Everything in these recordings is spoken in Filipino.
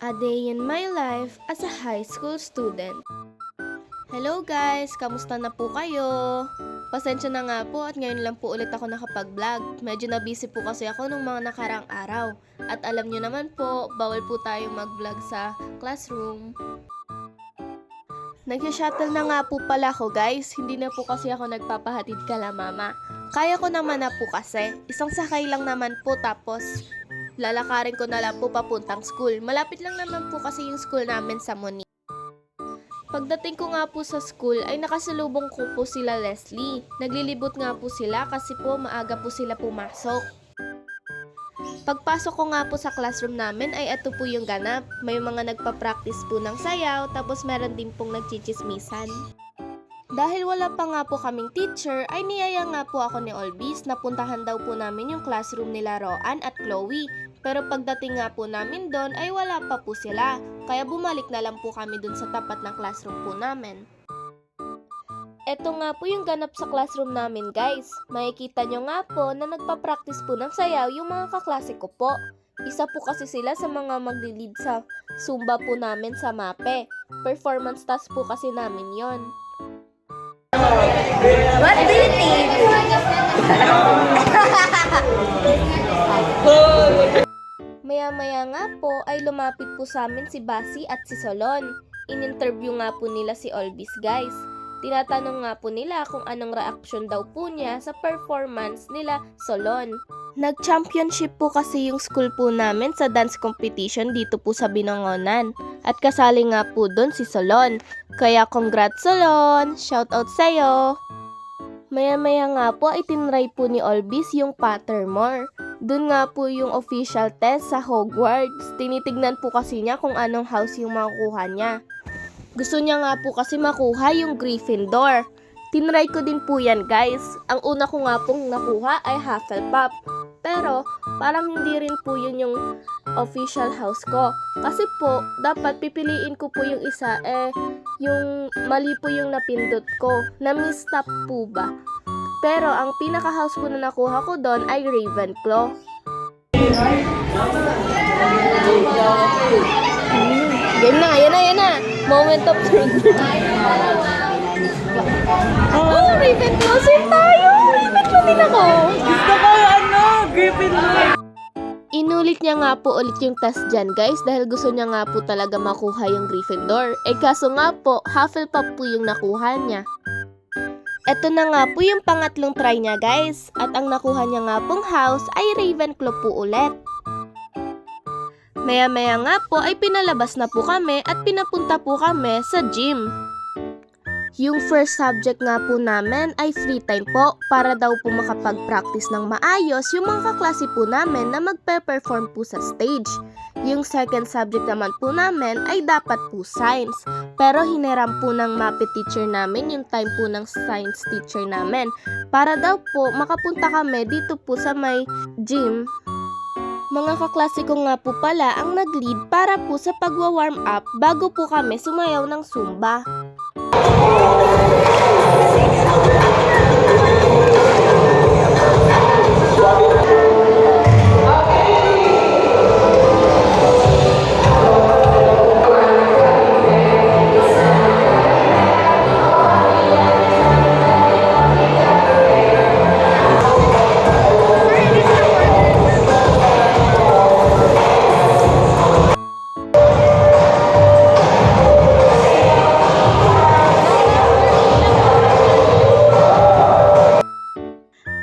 A day in my life as a high school student. Hello guys! Kamusta na po kayo? Pasensya na nga po at ngayon lang po ulit ako nakapag-vlog. Medyo na-busy po kasi ako nung mga nakarang araw. At alam nyo naman po, bawal po tayong mag-vlog sa classroom. Nag-shuttle na nga po pala ako guys. Hindi na po kasi ako nagpapahatid kala mama. Kaya ko naman na po kasi. Isang sakay lang naman po tapos lalakarin ko na lang po papuntang school. Malapit lang naman po kasi yung school namin sa Muni. Pagdating ko nga po sa school ay nakasalubong ko po sila Leslie. Naglilibot nga po sila kasi po maaga po sila pumasok. Pagpasok ko nga po sa classroom namin ay ito po yung ganap. May mga nagpa-practice po ng sayaw tapos meron din pong nagchichismisan. Dahil wala pa nga po kaming teacher ay niyaya nga po ako ni Olbis na puntahan daw po namin yung classroom nila Roan at Chloe. Pero pagdating nga po namin doon ay wala pa po sila. Kaya bumalik na lang po kami doon sa tapat ng classroom po namin. Eto nga po yung ganap sa classroom namin guys. Makikita nyo nga po na nagpa-practice po ng sayaw yung mga kaklase ko po. Isa po kasi sila sa mga magli-lead sa Zumba po namin sa MAPE. Performance task po kasi namin yon. What do you think? Maya-maya nga po ay lumapit po sa amin si Basi at si Solon. In-interview nga po nila si Olbis guys. Tinatanong nga po nila kung anong reaction daw po niya sa performance nila Solon. Nag-championship po kasi yung school po namin sa dance competition dito po sa Binangonan. At kasali nga po doon si Solon. Kaya congrats Solon! Shoutout sa'yo! Maya-maya nga po ay tinry po ni Olbis yung Pottermore. Doon nga po yung official test sa Hogwarts. Tinitignan po kasi niya kung anong house yung makukuha niya. Gusto niya nga po kasi makuha yung Gryffindor. Tinry ko din po yan guys. Ang una ko nga pong nakuha ay Hufflepuff. Pero parang hindi rin po yun yung official house ko. Kasi po, dapat pipiliin ko po yung isa yung mali po yung napindot ko. Na-misstep po ba? Pero ang pinaka-house po na nakuha ko doon ay Ravenclaw. Yan na, yan na. Moment of truth. Oh, Ravenclaw sin tayo! Ravenclaw din ako! Gusto ko Gryffindor. Inulit niya nga po ulit yung test dyan guys dahil gusto niya nga po talaga makuha yung Gryffindor. Kaso nga po, Hufflepuff po yung nakuha niya. Eto na nga po yung pangatlong try niya guys. At ang nakuha niya nga pong house ay Ravenclaw po ulit. Maya-maya nga po ay pinalabas na po kami at pinapunta po kami sa gym. Yung first subject nga po namin ay free time po para daw po makapag-practice ng maayos yung mga kaklase po namin na magpe-perform po sa stage. Yung second subject naman po namin ay dapat po science. Pero hiniram po ng MAPE teacher namin yung time po ng science teacher namin para daw po makapunta kami dito po sa may gym. Mga kaklase ko nga po pala ang nag-lead para po sa pagwa-warm up bago po kami sumayaw ng Zumba.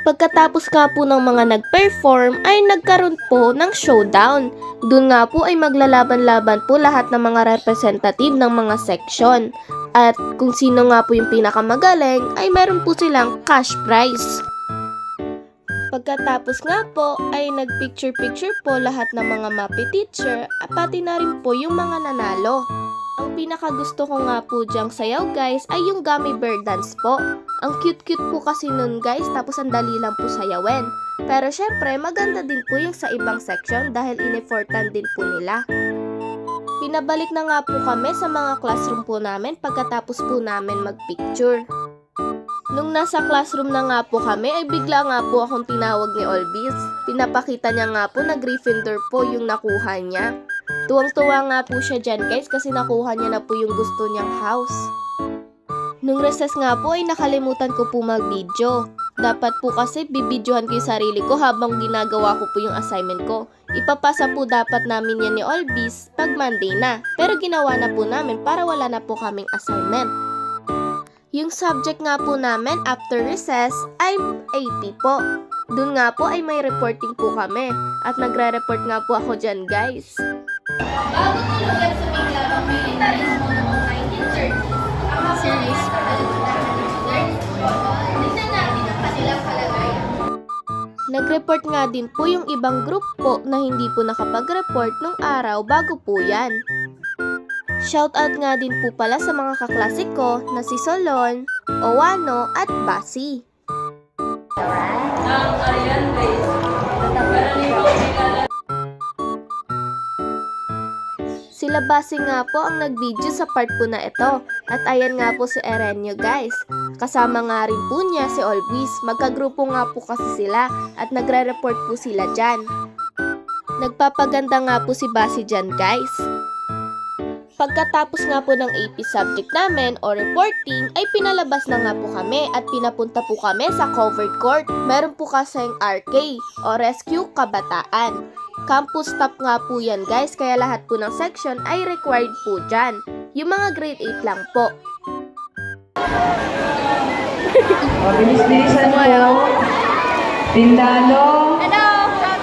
Pagkatapos nga po ng mga nag-perform ay nagkaroon po ng showdown. Doon nga po ay maglalaban-laban po lahat ng mga representative ng mga section. At kung sino nga po yung pinakamagaling ay meron po silang cash prize. Pagkatapos nga po ay nag-picture-picture po lahat ng mga MAPE teacher at pati na rin po yung mga nanalo. Ang pinakagusto ko nga po dyang sayaw guys ay yung gummy bear dance po. Ang cute-cute po kasi nun guys tapos ang dali lang po sayawin. Pero syempre maganda din po yung sa ibang section dahil in-effortan din po nila. Pinabalik na nga po kami sa mga classroom po namin pagkatapos po namin magpicture. Nung nasa classroom na nga po kami ay bigla nga po akong tinawag ni Olbis. Pinapakita niya nga po na Gryffindor po yung nakuha niya. Tuwang-tuwa nga po siya dyan guys kasi nakuha niya na po yung gusto niyang house. Nung recess nga po ay nakalimutan ko po mag-video. Dapat po kasi bibidyohan ko yung sarili ko habang ginagawa ko po yung assignment ko. Ipapasa po dapat namin yan ni Olbis pag Monday na. Pero ginawa na po namin para wala na po kaming assignment. Yung subject nga po namin after recess ay AP po. Doon nga po ay may reporting po kami. At nagre-report nga po ako dyan guys. Bago tulugan sa Minglabang Militarism noong 1930s, ang series tignan natin ang kanilang kalagayan. Nag-report nga din po yung ibang group po na hindi po nakapag-report nung araw bago po yan. Shoutout nga din po pala sa mga kaklase ko na si Solon, Owano at Basi. Sila Basi nga po ang nag-video sa part po na ito. At ayan nga po si Erenio guys. Kasama nga rin po niya si Olbis. Magkagrupo nga po kasi sila at nagre-report po sila dyan. Nagpapaganda nga po si Basi dyan guys. Pagkatapos nga po ng AP subject namin o reporting ay pinalabas na nga po kami at pinapunta po kami sa covered court. Meron po kasing RK o Rescue Kabataan. Campus stop nga po yan guys, kaya lahat po ng section ay required po dyan. Yung mga grade 8 lang po. Bilis-bilisan po. Tindalo.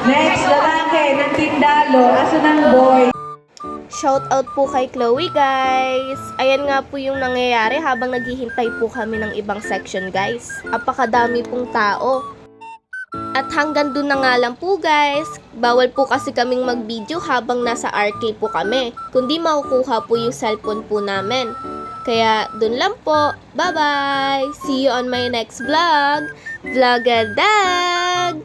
Next, lalaki ng Tindalo. Asan ang boy? Shoutout po kay Chloe guys. Ayan nga po yung nangyayari habang naghihintay po kami ng ibang section guys. Apakadami pong tao. At hanggang dun na nga lang po guys. Bawal po kasi kaming mag-video habang nasa RK po kami. Kundi makukuha po yung cellphone po namin. Kaya dun lang po. Bye-bye! See you on my next vlog. Vlogadag!